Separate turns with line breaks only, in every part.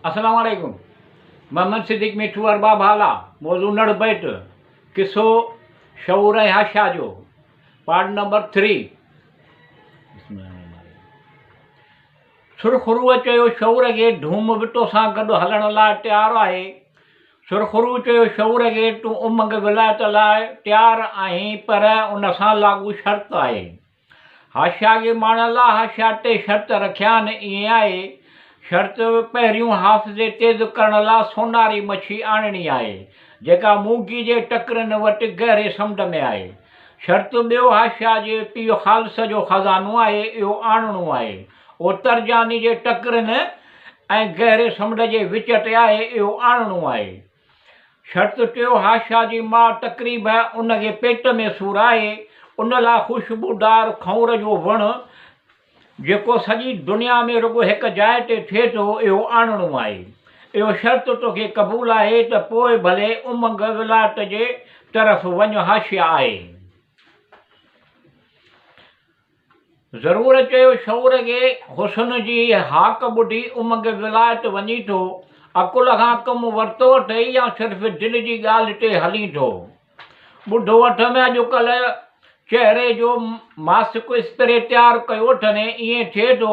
अस्सलाम वालेकुम। मोहम्मद सिद्दीक मिठू अरबाब हाला मौजू नड़ बैठ किस्सो शऊर ऐं हाशा जो पार्ट नंबर 3। सुरखुरूअ चयो शऊर खे धूम विटो सां गॾु हलण लाइ तयारु आहे। सुरखुरू चयो शऊर खे तूं उमंग विलायत लाइ तयारु आहीं, पर उन सां लाॻू शर्त आहे। हाशा खे माणण लाइ हाशा 3 शर्त रखिया आहिनि। ईअं आहे, शर्त पहिरियों हाफ़िज़े तेज़ करण लाइ सोनारी मच्छी आणणी आहे जेका मूंगी जे टकरनि वटि गहरे समुंड में आहे। शर्त ॿियो, हाशा जे पीउ ख़ालिस जो ख़ज़ानो आहे, इहो आणणो आहे। उहो तर्जानी जे टकरनि ऐं गहरे समुंड जे विच ते आहे, इहो आणणो आहे। शर्त टियों, हाशा जी माउ तक़रीब उनखे पेट में सूरु आहे, उन लाइ ख़ुशबूदार खौर जो वणु जेको सॼी दुनिया में रुॻो हिकु जाइ ते थिए थो, इहो आणणो आहे। इहो शर्त तोखे क़बूल आहे त पोइ भले उमंग विलायत जे तरफ़ वञ। हाशिया आहे। ज़रूरु चयो शऊर खे हुस्न जी हाक ॿुधी उमंग विलायत वञी थो। अकुल खां कमु वरितो अथई या सिर्फ़ु दिलि जी ॻाल्हि ते हली थो। ॿुधो वठ में अॼुकल्ह चहिरे जो मास्क स्प्रे तयारु कयो अथनि। ईअं थिए थो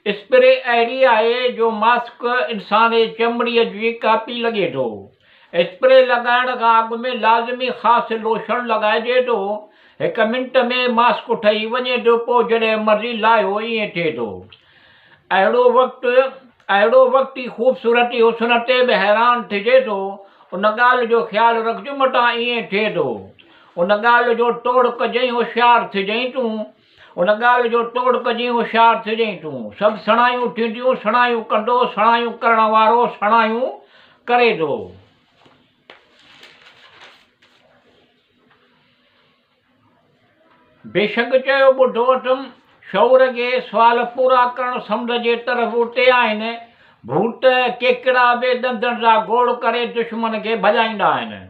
स्प्रे अहिड़ी आहे जो मास्क इंसान जे चमड़ीअ जी कापी लॻे थो। स्प्रे लॻाइण खां अॻु में लाज़मी ख़ासि लोशन लॻाइजे थो। 1 मिंट में मास्क ठही वञे थो, पोइ जॾहिं मर्ज़ी लाहियो। ईअं थिए थो। अहिड़ो वक़्तु ई ख़ूबसूरती हुस्न ते बि हैरान थिजे थो। उन ॻाल्हि जो ख़्यालु रखिजो मटां। ईअं थिए थो उन ॻाल्हि जो तोड़ कजांइ, होशियारु थिजांइ तूं। उन ॻाल्हि जो तोड़ कजांइ, होशियारु थिजांइ तूं। सभु सणायूं थींदियूं, सणायूं कंदो, सणायूं करण वारो सणायूं करे थो। बेशक चयो, ॿुधो वठुमि, शऊर खे सुवाल पूरा करण समुंड जे तरफ़ उते आहिनि। भूत केकड़ा बि ॾंदनि जा गोड़ करे दुश्मन खे भॼाईंदा आहिनि।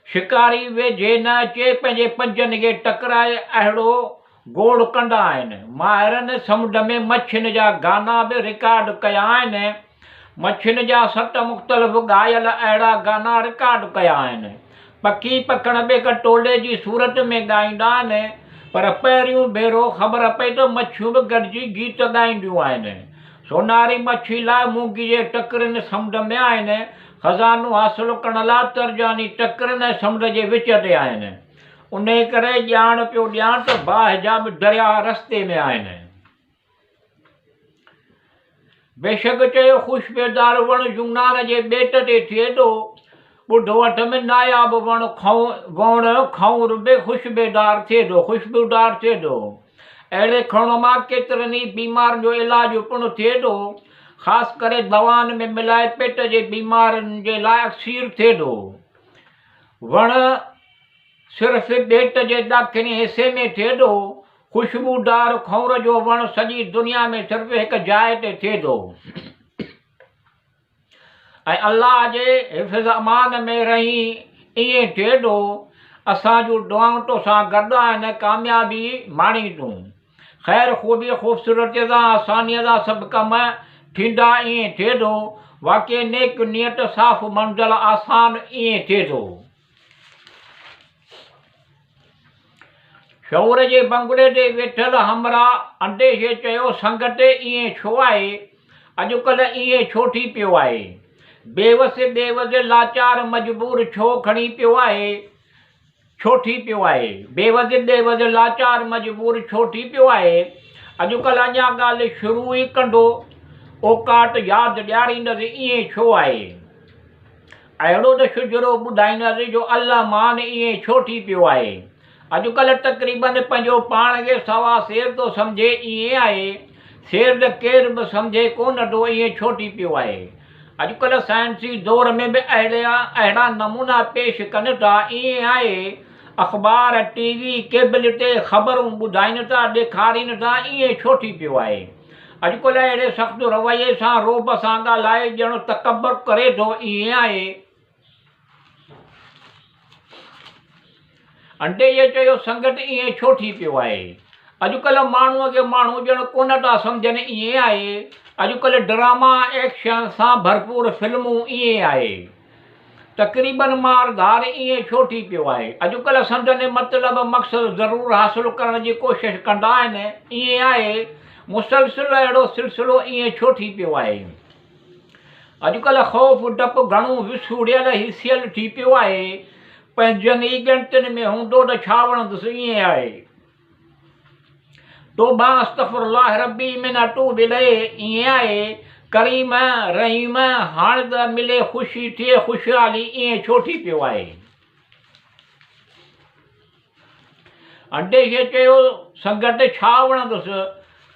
शिकारी वेझे न अचे, पंहिंजे पंजनि खे टकराए अहिड़ो गोड़ कंदा आहिनि। माहिरनि समुंड में मच्छियुनि जा गाना बि रिकॉर्ड कया आहिनि। मच्छियुनि जा 7 मुख़्तलिफ़ ॻायल अहिड़ा गाना रिकॉर्ड कया आहिनि। पखी पखण बि हिकु टोले जी सूरत में ॻाईंदा आहिनि, पर पहिरियों भेरो ख़बर पई त मच्छियूं बि गॾिजी गीत ॻाईंदियूं आहिनि। सोनारी मच्छी लाइ मूंगी जे टकरनि समुंड में आहिनि। ख़ज़ानो हासिलु करण लाइ तर्जानी टकरनि ऐं समुंड जे विच ते आहिनि। उन करे ॼाण पियो ॾियां त बाहिजाब दरिया रस्ते में आहिनि। बेशक चयो, ख़ुशबूदार वणु यूनान जे ॿेट ते थिए थो। ॿुधो वठ में नायाब वणु खौर बि ख़ुशबूदार थिए थो। अहिड़े खौर मां केतिरनि ई बीमारियुनि जो इलाजु पिणु थिए थो। ख़ासि करे दवाउनि में मिलाए पेट जे बीमारियुनि जे लाइ अक्सीर थिए थो। वणु सिर्फ़ु ॿेट जे ॾाखिणी हिसे में थिए थो। ख़ुशबूदार खौर जो वणु सॼी दुनिया में सिर्फ़ु हिकु जाइ ते थिए थो। ऐं अल्लाह जे हिफ़्ज़ अमान में रही ईअं थिए थो। असां जूं दुआऊं तोसां गॾु आहिनि। कामयाबी माणी तूं। ख़ैर ख़ूबी ख़ूबसूरतीअ सां आसानीअ सां सभु कम थींदा। ईअं थिए थो। वाक़ई नेक नियत साफ़ मंज़िल आसान। ईअं थिए थो। शऊर जे बंगुड़े ते वेठल हमरा अंदेशे चयो, संगत ईअं छो आहे? अॼुकल्ह ईअं छो थी पियो आहे? बेवस लाचार मजबूर छो खणी पियो आहे? छो थी पियो आहे? बेवस लाचार मजबूर छो थी पियो आहे? अॼुकल्ह अञा ॻाल्हि शुरू ई कंदो औकात यादि ॾियारींदसि। ईअं छो आहे? अहिड़ो त शुजरो ॿुधाईंदसि जो अल्लाह मान ईअं छो थी पियो आहे? अॼुकल्ह तक़रीबन पंहिंजो पाण खे सवा शेर थो सम्झे। ईअं आहे, शेर त केर बि सम्झे कोन थो। ईअं छो थी पियो आहे? अॼुकल्ह साइंसी दौर में बि अहिड़ा नमूना पेश कनि था। ईअं आहे, अख़बार TV केबल ते ख़बरूं ॿुधाइनि था, ॾेखारीनि था। ईअं छो थी पियो आहे? अॼुकल्ह अहिड़े सख़्तु रवैये सां रोब सां ॻाल्हाए ॼण तकबर करे थो। ईअं आहे। अंडे जे चयो, संगत ईअं छो थी पियो आहे? अॼुकल्ह माण्हूअ खे माण्हू ॼण कोन था सम्झनि। ईअं आहे। अॼुकल्ह ड्रामा एक्शन सां भरपूर फिल्मूं ईअं आहे। तक़रीबन मारधार ईअं छो थी पियो आहे? अॼुकल्ह संदनि मतिलबु मक़सदु ज़रूरु हासिलु करण जी कोशिशि कंदा आहिनि। ईअं आहे मुसलसिल अहिड़ो सिलसिलो ईअं छो थी पियो आहे? अॼुकल्ह ख़ौफ़ डपु घणो विसूड़ियल हिसियल थी पियो आहे। पंहिंजनि ई ॻणतियुनि में हूंदो त छा वणंदुसि? ईअं आहे तोबा अस्तग़फिरुल्लाह रब्बी मिन अतूब इलैह। ईअं आहे करीम रहीम हाणे त मिले ख़ुशी थिए ख़ुशहाली, ईअं छो थी पियो आहे? अंडे खे चयो संगत छा वणंदुसि?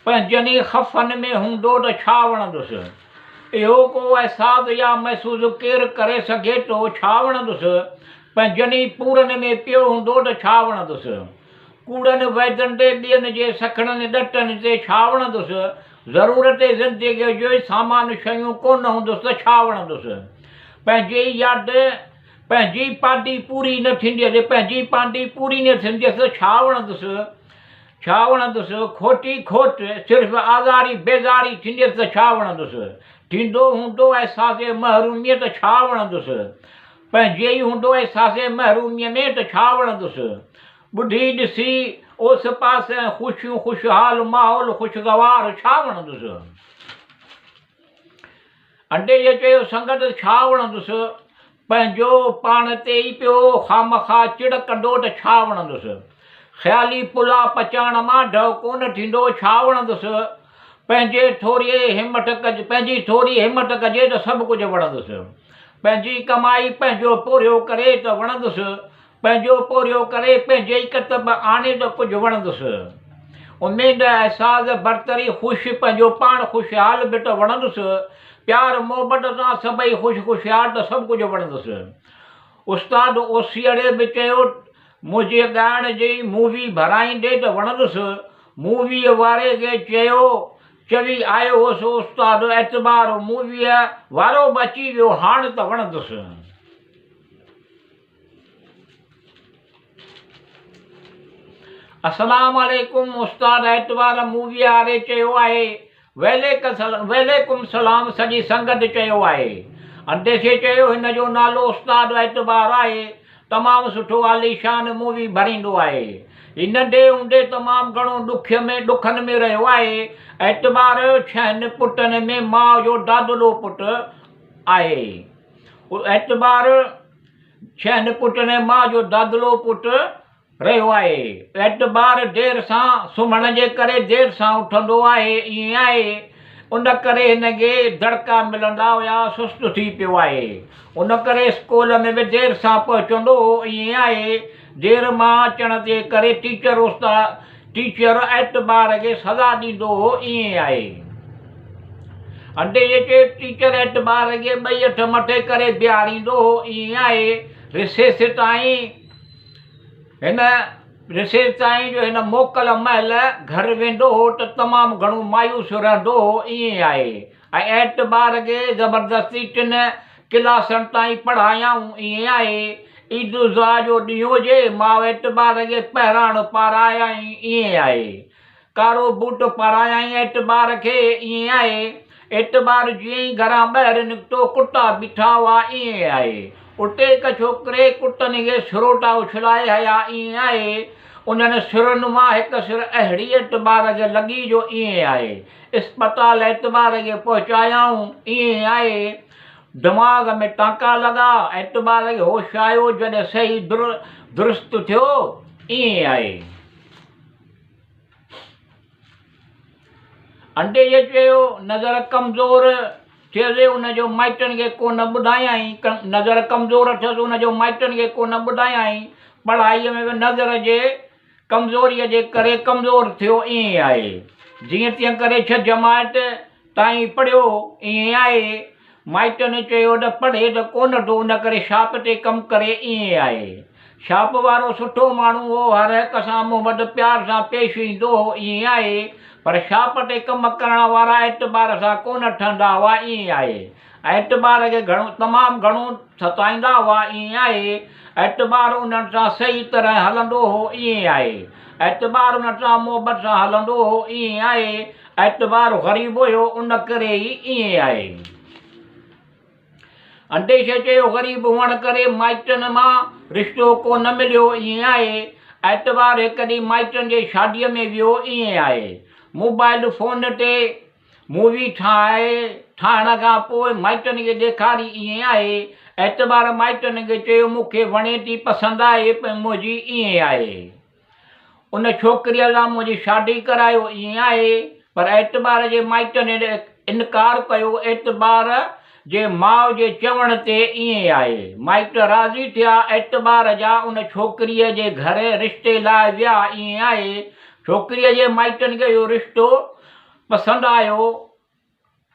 पंहिंजनि ई ख़फ़नि में हूंदो त छा वणंदुसि? इहो को अहसासु या महसूसु केरु करे सघे थो? छा वणंदुसि? पंहिंजनि ई पूरनि में पियो हूंदो त छा वणंदुसि? कूड़नि वैदनि ते ॿियनि जे सखणनि ॾटनि ते छा वणंदुसि? ज़रूरत ज़िंदगीअ जो ई सामान शयूं कोन हूंदुसि त छा वणंदुसि? पंहिंजी यादि पंहिंजी पांडी पूरी न थींदी, पंहिंजी पांडी पूरी न थींदसि त छा वणंदुसि? छा वणंदुसि? खोटी खोट सिर्फ़ु आज़ारी बेज़ारी थींदसि त छा वणंदुसि? थींदो हूंदो अहसासे महरूमीअ त छा वणंदुसि? पंहिंजे ई हूंदो अहसासे महरूमीअ में त छा वणंदुसि? ॿुधी ॾिसी ओस पासे ख़ुशियूं ख़ुशहाल माहौल ख़ुशगवार, छा वणंदुसि? अंडे जे चयो संगत छा वणंदुसि? पंहिंजो पाण ते ई पियो ख़ामख़ा चिड़ कंदो त छा वणंदुसि? ख़्याली पुला पचाइण मां डव कोन थींदो, छा वणंदुसि? पंहिंजी थोरी हिमत कजे त सभु कुझु वणंदुसि। पंहिंजी कमाई पंहिंजो पोरियो करे त वणंदुसि। पंहिंजो पोरियो करे पंहिंजे ई कतब आणे त कुझु वणंदुसि। उमेद अहसासु बरतरी ख़ुशि पंहिंजो पाण ख़ुशहाल बि त वणंदुसि। प्यार मोहबत सां सभई ख़ुशहाल त सभु कुझु वणंदुसि। उस्ताद ओसीअड़े बि चयो मुंहिंजे ॻाइण जी मूवी भराईंदे त वणंदुसि। मूवीअ वारे खे चवी आयो हुउसि उस्ताद एतबार, मूवीअ वारो बि अची वियो, हाणे त वणंदुसि। अस्सलाम वालेकुम। उस्ताद एतबार मूवीअ वारे चयो आहे। वैलेकुम सलाम सॼी संगत चयो आहे। अंडे खे चयो हिन जो नालो उस्ताद एतबार आहे। तमामु सुठो आलीशान मूवी भरींदो आहे। हीउ नंढे हूंदे तमामु घणो ॾुखनि में रहियो आहे। एतबार 6 पुटनि में माउ जो दादलो पुटु आहे। एतबार 6 पुटनि में माउ जो दादलो पुटु रहियो आहे। एतबार देरि सां सुम्हण जे करे देरि सां उथंदो आहे। ईअं आहे उन करे हिनखे दड़का मिलंदा हुया, सुस्तु थी पियो आहे। उन करे स्कूल में बि देरि सां पहुचंदो हो। ईअं आहे देरि मां अचण जे करे टीचर एतबार खे सज़ा ॾींदो हो। ईअं आहे अंडे जे टीचर एतबार खे 2 हथ मथे करे बीहारींदो हो। ईअं आहे रिसेस ताईं जो हिन मोकल महिल घर वेंदो हो त तमामु घणो मायूस रहंदो हो। ईअं आहे ऐं एतबार खे ज़बरदस्ती 3 क्लासनि ताईं पढ़ायाऊं। ईअं आहे ईद उज़ा जो ॾींहुं हुजे, मां एतबार खे पहिराण पारायाई। ईअं आहे कारो बूट पारायाई एतबार खे। ईअं आहे एतबार जीअं ई घरां ॿाहिरि निकितो कुता बीठा हुआ। ईअं आहे उते हिकु छोकिरे कुतनि खे सिरोटा उछलाए हया। ईअं आहे उन्हनि सिरनि मां हिकु सिर अहिड़ी एतबार खे लॻी जो ईअं आहे इस्पताल एतबार खे पहुचायाऊं। ईअं आहे दिमाग़ में टांका लॻा, एतबार खे होश आयो जॾहिं सही दुरुस्त थियो। ईअं आहे अंडे जे चयो नज़र कमज़ोर थियसि, उनजो माइटनि खे कोन ॿुधायई। नज़र कमज़ोर थियसि, उनजो माइटनि खे कोन ॿुधायई। पढ़ाईअ में बि नज़र जे कमज़ोरीअ जे करे कमज़ोर थियो। ईअं आहे जीअं तीअं करे 6 जमात ताईं पढ़ियो। ईअं आहे माइटनि चयो त पढ़े त कोन थो, उन करे छाप ते कमु करे। ईअं आहे छाप वारो सुठो माण्हू हो, हर हिक सां मोहबत प्यार सां पेश ईंदो हो। ईअं आहे पर छाप ते कमु करण वारा एतबार सां कोन ठहंदा हुआ। ईअं आहे एतबार खे तमामु घणो सताईंदा हुआ। ईअं आहे एतबार उन्हनि सां सही तरह हलंदो हो। ईअं आहे एतबार उन्हनि सां मोहबत सां हलंदो हो। ईअं आहे एतबार ग़रीब हुयो उन करे ई ईअं आहे। अंदेश चयो ग़रीब हुअण करे माइटनि मां रिश्तो को न मिलियो, ईअं आहे। एतबार हिकु ॾींहुं माइटनि जे शादीअ में वियो, ईअं आहे। मोबाइल फ़ोन ते मूवी ठाहिण खां पोइ माइटनि खे ॾेखारी, ईअं आहे। एतबार माइटनि खे चयो मूंखे वणे थी, पसंदि आहे पर मुंहिंजी, ईअं आहे। उन छोकिरीअ सां मुंहिंजी शादी करायो, ईअं आहे। पर एतबार जे माइटनि इनकार कयो, एतबार जे माउ जे चवण ते, ईअं आहे। माइट राज़ी थिया एतबार जा, उन छोकिरीअ जे घर रिश्ते लाइ विया, ईअं आहे। छोकिरीअ जे माइटनि खे इहो रिश्तो पसंदि आयो,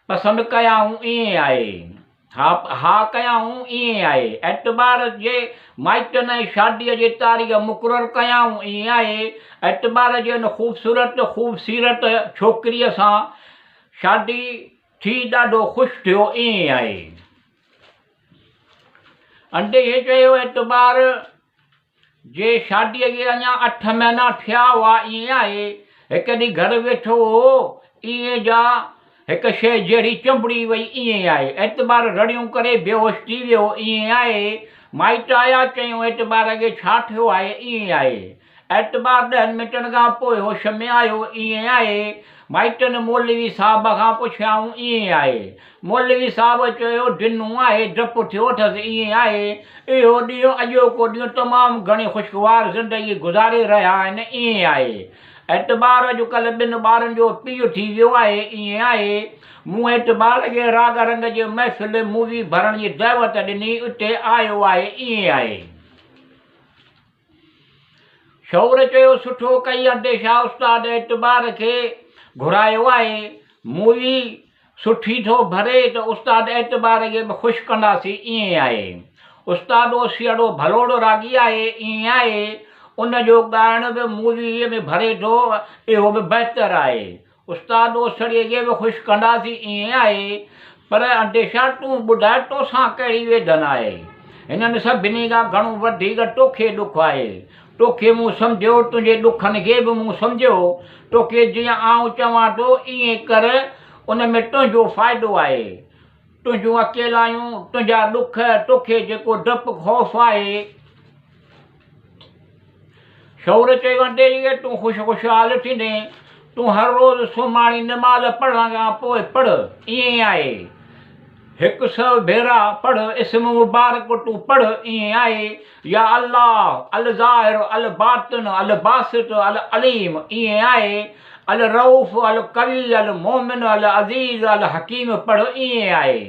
पसंदि कयाऊं, ईअं आहे। हा कयाऊं, ईअं आहे। एतबार जे माइटनि शादीअ जी तारीख़ मुक़ररु कयाऊं, ईअं आहे। एतबार जे उन ख़ूबसीरत छोकिरीअ सां शादी थी ॾाढो ख़ुशि थियो, ईअं आहे। अंडे चयो एतबार जे शादीअ खे अञा 8 महीना थिया हुआ, ईअं आहे। हिकु ॾींहुं घर वेठो हो, ईअं जा हिकु शइ जहिड़ी चंबड़ी वई, ईअं आहे। एतबार रड़ियूं करे बेहोश थी वियो, ईअं आहे। माइट आया, चयूं एतबार खे छा थियो आहे, ईअं आहे। एतबार 10 मिंटनि खां पोइ होश में आयो, ईअं आहे। माइटनि मौलवी साहब खां पुछियाऊं, ईअं आहे। मौलवी साहब चयो ॾिनो आहे, डपु थियो अथसि, ईअं आहे। इहो ॾींहुं अॼोको ॾींहुं तमामु घणी ख़ुशगवार ज़िंदगी गुज़ारे रहिया आहिनि, ईअं आहे। एतबार अॼुकल्ह 2 ॿारनि जो पीउ थी वियो आहे, ईअं आहे। मूं एतबार खे राग रंग जे महफ़िल मूवी भरण जी दावत ॾिनी, उते आयो आहे, ईअं आहे। शौर चयो सुठो कई अंदेशा, उस्ताद एतबार खे घुरायो आहे। मूवी सुठी थो भरे त उस्ताद एतबार खे बि ख़ुशि कंदासीं, ईअं आहे। उस्ताद ओसियड़ो भलोड़ो रागी आहे, ईअं आहे। उन जो ॻाइण बि मूवीअ में भरे थो, इहो बि बहितरु आहे। उस्ताद ओसड़ीअ खे बि ख़ुशि कंदासीं, ईअं आहे। पर अंदेशा तूं ॿुधाए तोसां कहिड़ी वेदन आहे? हिननि सभिनी खां घणो वधीक तोखे ॾुखु आहे। तोखे मूं सम्झियो, तुंहिंजे ॾुखनि खे बि मूं सम्झियो। तोखे जीअं आउं चवां थो ईअं कर, उन में तुंहिंजो फ़ाइदो आहे। तुंहिंजूं अकेलायूं, तुंहिंजा ॾुख, तोखे जेको डपु ख़ौफ़ आहे। शौर चयो अंडे तूं ख़ुशहाल थींदे, तूं हर रोज़ सुम्हाणी निमाज़ पढ़ण खां पोइ पढ़, ईअं आहे। 100 भेरा पढ़, इस्म मुबारक तूं पढ़, ईअं आहे। या अल्लाह अल ज़ाहिर अल बातिन अल बासित अल अलीम, ईअं आहे। अल रऊफ़ अल कवी अल मोमिन अल अज़ीज़ अल हकीम पढ़, ईअं आहे।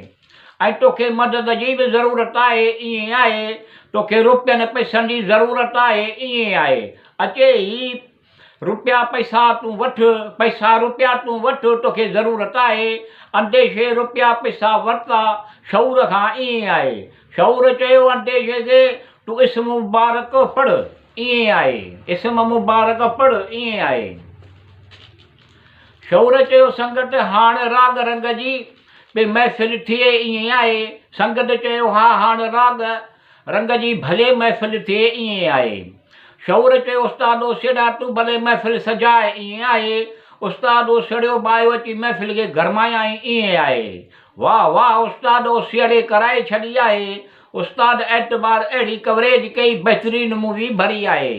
ऐं तोखे मदद जी बि ज़रूरत आहे, ईअं आहे। तोखे रुपयनि पैसनि जी ज़रूरत आहे, ईअं आहे। अचे ही रुपया पैसा तूं वठि, पैसा रुपया तूं वठि, तोखे ज़रूरत आहे। अंदेशे रुपया पैसा वरिता शौर खां, ईअं आहे। शौर चयो अंदेशे खे तूं इस्म मुबारक पढ़, ईअं आहे। इस्म मुबारक पढ़, ईअं आहे। शौर चयो संगत हाणे राग रंग जी बि महफ़िल थिए, ईअं आहे। संगत चयो हा हाणे राग रंग जी भले महफ़िल थिए, ईअं आहे। शौर चयो उस्ताद ओसिड़ा तूं भले महफ़िल सजाए, ईअं आहे। उस्ताद ओसिड़ियो बायो अची महफ़िल खे गरमायाई, ईअं आहे। वाह वाह, उस्ताद ओसिड़े कराए छॾी आहे। उस्ताद एतबार अहिड़ी कवरेज कई, बहितरीन मूवी भरी आहे।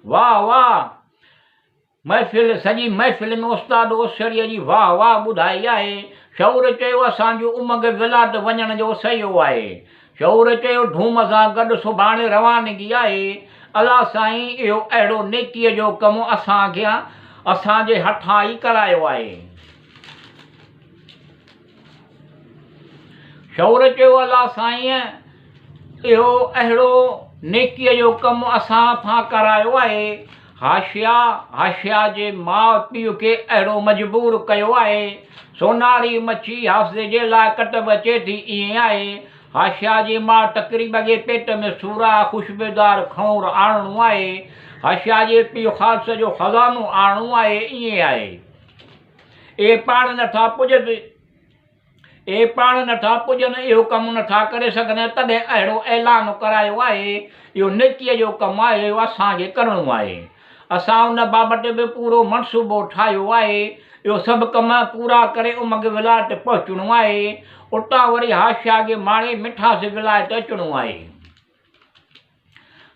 वाह वाह, महफ़िल सॼी महफ़िल में उस्ताद ओसिड़ीअ जी वाह वाह ॿुधाई आहे। शौर चयो असांजो उमंग विलाद वञण जो सयो आहे। शौर चयो धूम सां गॾु सुभाणे रवानगी आहे। अला साईं, इहो अहिड़ो नेकीअ जो कमु असांजे हथां ई करायो आहे। शौर चयो अला साईं, इहो अहिड़ो नेकीअ जो कमु असां हथां करायो आहे। हाशिया जे माउ पीउ खे अहिड़ो मजबूर कयो आहे। सोनारी मच्छी हाफ़िज़े जे लाइ कतब अचे थी, ईअं आहे। हाशिया जी माउ तक़रीब जे पेट में सूर आहे, ख़ुशबूदार खौर आणणो आहे। हाशिया जे पीउ ख़ालस जो ख़ज़ानो आणणो आहे, ईअं आहे। ए पाण नथा पुॼनि, इहो कमु नथा करे सघनि, तॾहिं अहिड़ो ऐलान करायो आहे। इहो नेकीअ जो कमु आहे, इहो असांखे करिणो आहे। असां उन बाबति बि पूरो मनसूबो ठाहियो आहे। इहो सभु कम पूरा करे उमंग विलायत पहुचणो आहे। उतां वरी हाशिया खे माणे मिठास विलायत अचिणो आहे।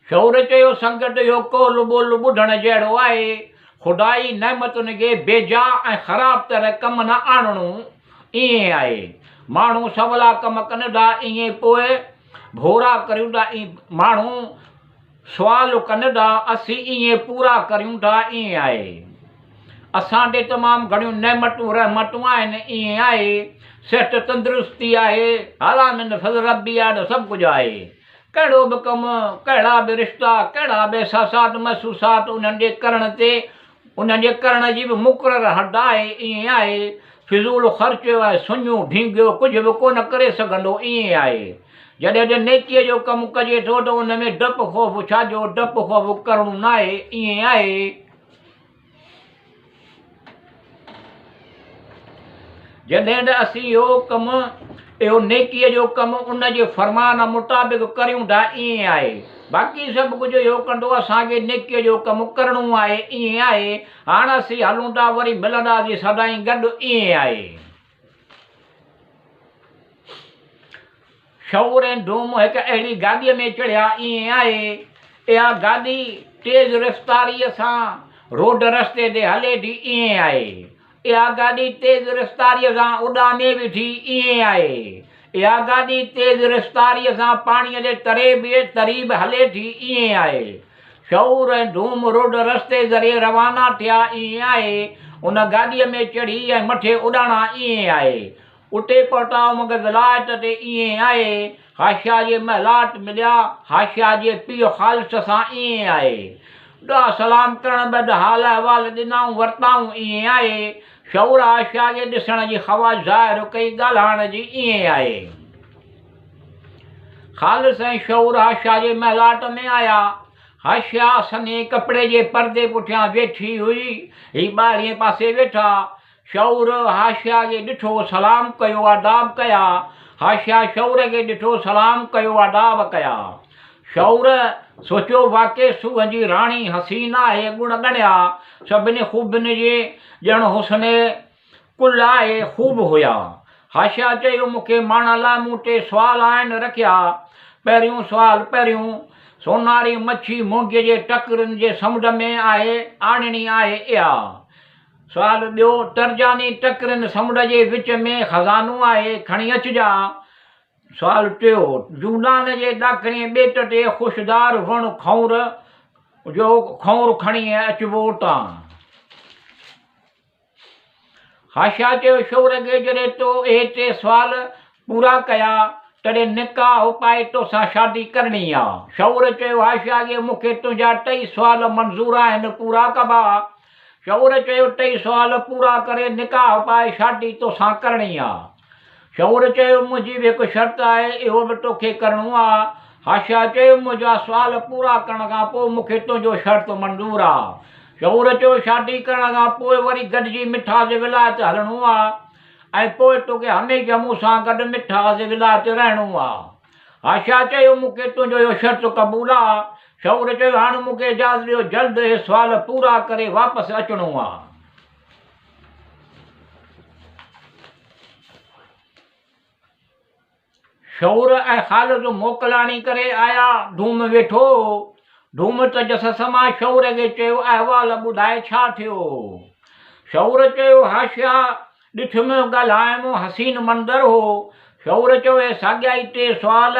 शौर चयो संगत जो कोल ॿोल ॿुधण जहिड़ो आहे। ख़ुदाई नेमतुनि खे बेजा ऐं ख़राब तरह कम न आणणो ईअं आहे। माण्हू सवला कम कनि था, ईअं पोइ भोरा करियूं था। माण्हू सुवाल कनि था, असीं ईअं पूरा करियूं था, ईअं आहे। असां ॾे तमामु घणियूं नेमतूं रहमतूं आहिनि, ईअं आहे। सिहत तंदुरुस्ती आहे, हाला मिन फज़ल रब्बी आहे, त सभु कुझु आहे। कहिड़ो बि कमु, कहिड़ा बि रिश्ता, कहिड़ा बि एहसासात महसूसात उन्हनि जे करण ते, उन्हनि जे करण जी बि मुक़ररु हद आहे, ईअं आहे। फिज़ूल ख़र्चु ऐं सुञो ढींगियो कुझु बि कोन करे सघंदो, ईअं आहे। जॾहिं नेकीअ जो कमु कजे थो त उन में डपु ख़ौफ़ छाजो, डपु ख़ौफ़ करणो न आहे, ईअं आहे। जॾहिं त असीं इहो नेकीअ जो कमु उन जे फ़रमान मुताबिक़ करियूं था, ईअं आहे। बाक़ी सभु कुझु इहो कंदो असांखे नेकीअ जो कमु करिणो आहे, ईअं आहे। हाणे असीं हलूं था, वरी मिलंदासीं सदाईं गॾु, ईअं आहे। शौर ऐं धूम हिकु अहिड़ी गाॾीअ में चढ़िया, ईअं आहे। इहा गाॾी तेज़ रफ़्तारीअ सां रोड रस्ते ते हले थी, ईअं आहे। इहा गाॾी तेज़ रफ़्तारीअ सां उॾामे बि थी, ईअं आहे। इहा गाॾी तेज़ रफ़्तारीअ सां पाणीअ जे तरी बि हले थी, ईअं आहे। शौर ऐं धूम रोड रस्ते ज़रिए रवाना थिया, ईअं आहे। उन गाॾीअ में चढ़ी ऐं मथे उॾाणा, ईअं आहे। उते पहुता उमंग विलायत ते, ईअं आहे। हाशिया जे महलात मिलिया, हाशिया जे पीउ ख़ालिस सां, ईअं आहे। दुआ सलाम करण बैदि हाल अहवाल ॾिनाऊं वरिताऊं, ईअं आहे। शौर हाशिया खे ॾिसण जी ख़्वाहिश ज़ाहिर कई, ॻाल्हाइण जी, ईअं आहे। ख़ालिस ऐं शौर हाशिया जे महलात में आया। हाशिया सने कपिड़े जे पर्दे पुठियां वेठी हुई, ही ॿाहिरिएं पासे वेठा। शौर हाशिया खे ॾिठो, सलाम कयो, आदाब कया। हाशिया शौर खे ॾिठो, सलाम कयो, आदाब कया। शौर सोचियो वाक़ई सूह जी राणी हसीन आहे, गुण ॻणिया। सभिनी ख़ूबियुनि जे ॼण हुस्न कुल आहे, ख़ूब हुया। हाशिया चयो, मूंखे माणण लाइ मूं टे सुवाल आहिनि रखिया। पहिरियों सुवाल, सोनारी मच्छी मूंगीअ जे टकिरनि जे समुंड में आहे, आणणी आहे इहा। सुवाल ॿियो, तर्जानी टकिरनि समुंड जे विच में ख़ज़ानो आहे, खणी अचिजा। सुवाल टियों, जूनान जे ॾाखिणे ॿेट ते ख़ुशदार वण खौर खणी अचिबो उतां। हाशिया चयो, शौर खे जॾहिं तो इहे टे सुवाल पूरा कया, तॾहिं निकाह पाए तोसां शादी करणी आहे। शौर चयो हाशिया खे, मूंखे तुंहिंजा टई सुवाल मंज़ूर आहिनि, पूरा कबा। शौर चयो, टई सुवाल पूरा करे निकाह पाए शादी तोसां करणी आहे। शौर चयो, मुंहिंजी बि हिकु शर्त आहे, इहो बि तोखे करिणो आहे। हाशिया चयो, मुंहिंजा सुवाल पूरा करण खां पोइ मूंखे तुंहिंजो शर्त मंज़ूर आहे। शौर चयो, शादी करण खां पोइ वरी गॾिजी मिठास विलायत हलणो आहे, ऐं पोइ तोखे हमेशह मूंसां गॾु मिठास विलायत रहणो आहे। हाशिया चयो, मूंखे तुंहिंजो इहो शर्त क़बूल आहे। शौर चयो, हाणे मूंखे इजाज़त ॾियो, जल्द इहे सुवाल पूरा करे वापसि अचिणो आहे। शौर ऐं ख़ालिस मोकलाणी करे आया। धूम वेठो। धूम तजस मां शौर खे चयो, अहवाल ॿुधाए छा थियो। शौर चयो, हाशिया ॾिठुमि, ॻाल्हायुमि, हसीन मंदर हो। शौर चयो, हे साॻिया ई टे सुवाल,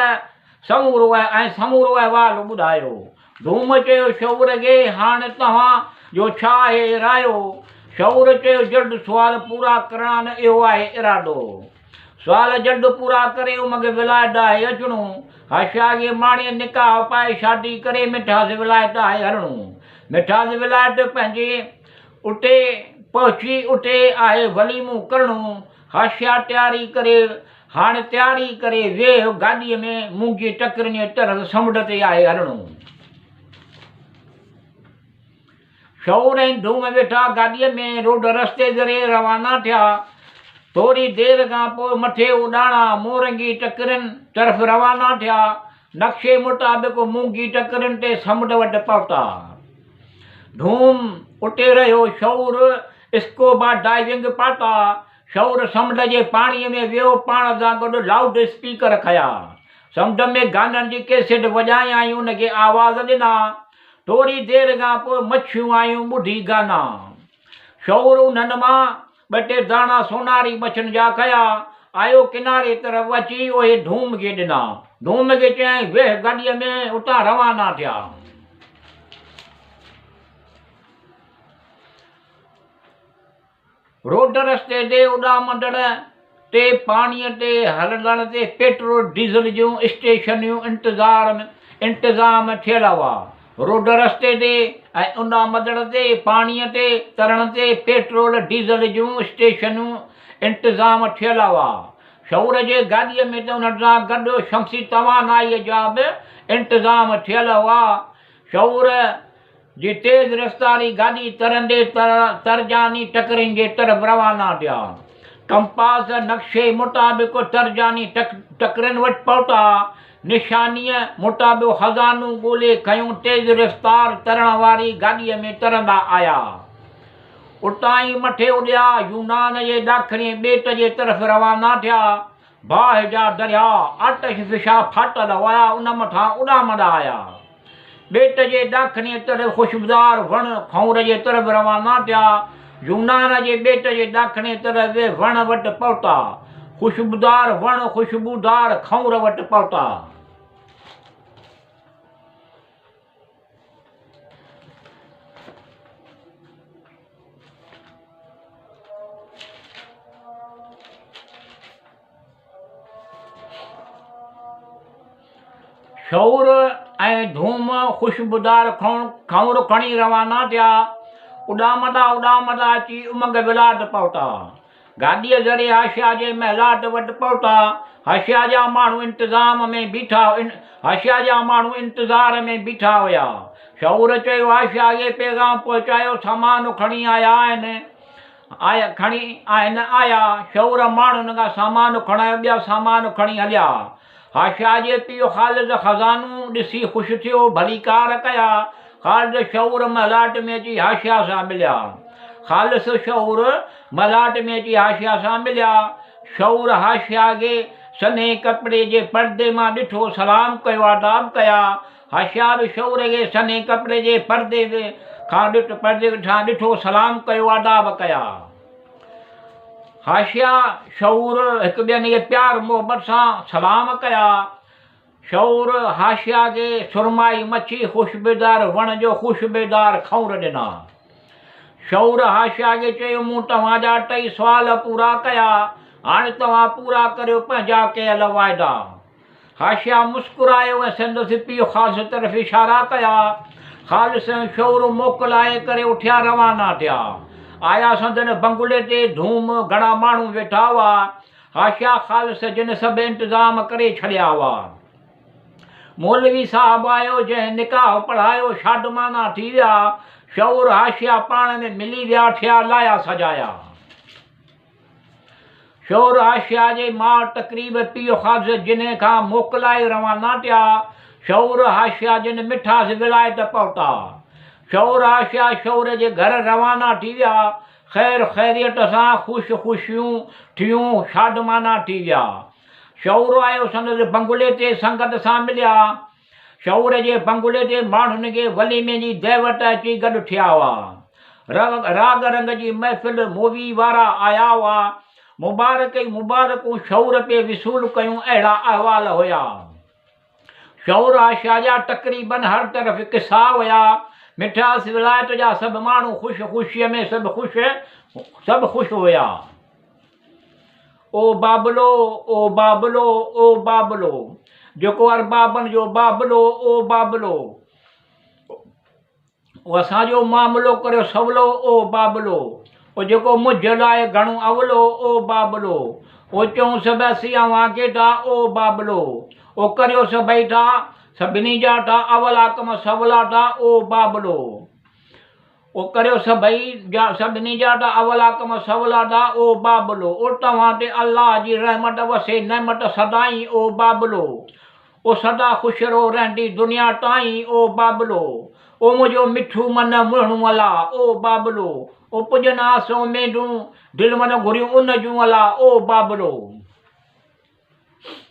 समूरो अहवाल ॿुधायो। धूम चयो शौर खे, हाणे तव्हां जो छा आहे रायो। शौर चयो, जल्द सुवाल पूरा करण इहो आहे इरादो। सुवाल जल्द पूरा करे उमंग विलायत आहे अचिणो। हाशिया खे माणे निकाह पाए शादी करे मिठास विलायत आहे हलणो। मिठास विलायत पंहिंजे उते पहुची, उते आहे वलीमो करणो। हाशिया हाणे तयारी करे वेह गाॾीअ में मूंगी टकिरनि जे तरफ़ समुंड ते आहे हलणो। शौर ऐं धूम वेठा गाॾीअ में रोड रस्ते ज़रिए रवाना थिया। थोरी देरि खां पोइ मथे उॾाणा मोरंगी टकिरनि तरफ़ रवाना थिया। नक्शे मुताबिक़ मूंगी टकिरनि ते समुंड वटि पहुता। धूम उटे रहियो शौर स्कूबा डाइविंग पाता शौर समुंड जे पाणीअ में वियो पाण सां गॾु लाउड स्पीकर खया समुंड में गाननि जी कैसेट वॼायाई उनखे आवाज़ ॾिना थोरी देरि खां पोइ मच्छियूं आयूं ॿुधी गाना शौर उन्हनि मां ॿ टे दाणा सोनारी मच्छियुनि जा कया आयो किनारे तरफ़ अची उहे धूम खे ॾिना धूम खे चयईं वेह गाॾीअ में उतां रवाना थिया रोड रस्ते ते उॾामंदड़ ते पाणीअ ते हलण ते पेट्रोल डीज़ल जूं स्टेशनियूं इंतज़ाम थियल हुआ रोड रस्ते ते ऐं उॾामंदड़ ते पाणीअ ते तरण ते पेट्रोल डीज़ल जूं स्टेशनियूं इंतज़ाम थियल हुआ शौर जे गाॾीअ में त उन सां गॾु शमसी तवानाईअ जा बि इंतज़ाम थियल हुआ शौर जी तेज़ रफ़्तारी गाॾी तरंदे तरजानी टकरनि जे तरफ़ रवाना थिया कंपास नक्शे मुताबिक़ तरजानी टकरनि वटि पहुता निशानीअ मुताबिक़ खज़ानो ॻोल्हे खयूं तेज़ रफ़्तार तरण वारी गाॾीअ में तरंदा आया उतां ई मथे उॾिया यूनान जे ॾाखिणे ॿेट जे तरफ़ रवाना थिया बाहि जा दरिया आतिश फ़िशा फाटल हुआ उन मथां उॾामंदा आया ॿेट जे ॾाखिणे तरफ़ ख़ुशबूदार वण खौर जे तरफ़ रवाना थिया यूनान जे ॿेट जे ॾाखिणे तरफ़ वण वटि पहुता ख़ुशबूदार वण ख़ुशबूदार खौर वटि पहुता शौर ऐं धूम ख़ुशबूदार खौर खणी रवाना थिया उॾामंदा अची उमंग विलाट पहुता गाॾीअ ज़रिए हाशिया जे महिलाट वटि पहुता हाशिया जा माण्हू इंतज़ार में बीठा हुया शौर चयो हाशिया खे पैगाम पहुचायो सामान खणी आया शौर माण्हुनि खां सामान खणायो ॿिया सामान खणी हलिया हाशिया जे पीउ ख़ालिद खज़ानो ॾिसी ख़ुशि थियो भली कार कया ख़ालिद शौर महिलाट में अची हाशिया सां मिलिया शौर हाशिया खे सन्हे कपिड़े जे पर्दे मां ॾिठो सलाम कयो आदाब कया हाशिया बि शौर खे सन्हे कपिड़े जे पर्दे खां ॾिठो सलाम कयो आदाब कया हाशिया शौर हिकु ॿियनि खे प्यार मोहबत सां सलाम कया शौर हाशिया खे सुरमाई मच्छी ख़ुशबूदार वण जो ख़ुशबूदार खौर ॾिना शौर हाशिया खे चयो मूं तव्हांजा 2 सुवाल पूरा कया हाणे तव्हां पूरा करियो पंहिंजा कयल वाइदा हाशिया मुस्कुरायो ऐं संदसि पीउ ख़ालिद तरफ़ इशारा कया ख़ालिद ऐं शौर मोकिलाए करे उथिया रवाना थिया आया संदन बंगुले ते धूम घणा माण्हू वेठा हुआ हाशिया ख़ालिद जिन सभु इंतज़ाम करे छॾिया हुआ मौलवी साहब आयो जंहिं निकाह पढ़ायो शादमाना थी विया शौर हाशिया पाण में मिली विया थिया लाया सजाया शौर हाशिया जे मां तक़रीब पीउ ख़ालिद जिन खां मोकिलाए रवाना थिया शौर हाशिया जिन मिठास विलायत पहुता शौर हाशिया शौर जे घर रवाना थी विया ख़ैर ख़ैरियत सां ख़ुशियूं थियूं शादमाना थी विया शौर आयो संदसि बंगुले ते संगत सां मिलिया शौर जे बंगुले ते माण्हुनि खे वलीमे जी दावत अची गॾु थिया हुआ राग रंग जी महफ़िल मूवी वारा आया हुआ मुबारकूं शौर पे विसूल कयूं अहिड़ा अहवाल हुया शौर हाशिया जा तक़रीबन हर तरफ़ किसा हुया मिठास विलायत जा सभु माण्हू ख़ुशीअ में सभु ख़ुशि हुया ओ बाबलो ओ बाबलो ओ बाबलो जेको अरबाबनि जो बाबलो ओ बाबलो असांजो मामिलो करियो सवलो ओ बाबलो ओ जेको मुंझ लाइ घणो अवलो ओ बाबलो ओ चऊं सभु सिया वाकेटा ओ बाबलो ओ करियो सभई ठा सभिनी जा ठा अवला कम सवला ठा ओ बाबलो ओ करियो सभिनी जा ठा अवला कम सवला ठा ओ बाबलो ओ तव्हां ते अल्लाह जी रहमत वसे नेमत सदाई ओ बाबलो ओ सदा ख़ुशि रहंदी दुनिया ताईं ओ बाबलो ओ मुझो मिठू मन मुहणु अला ओ बाबलो, ओ पुजना सो मेंढू दिल मन घुरियूं उन जूं अला ओ बाबलो।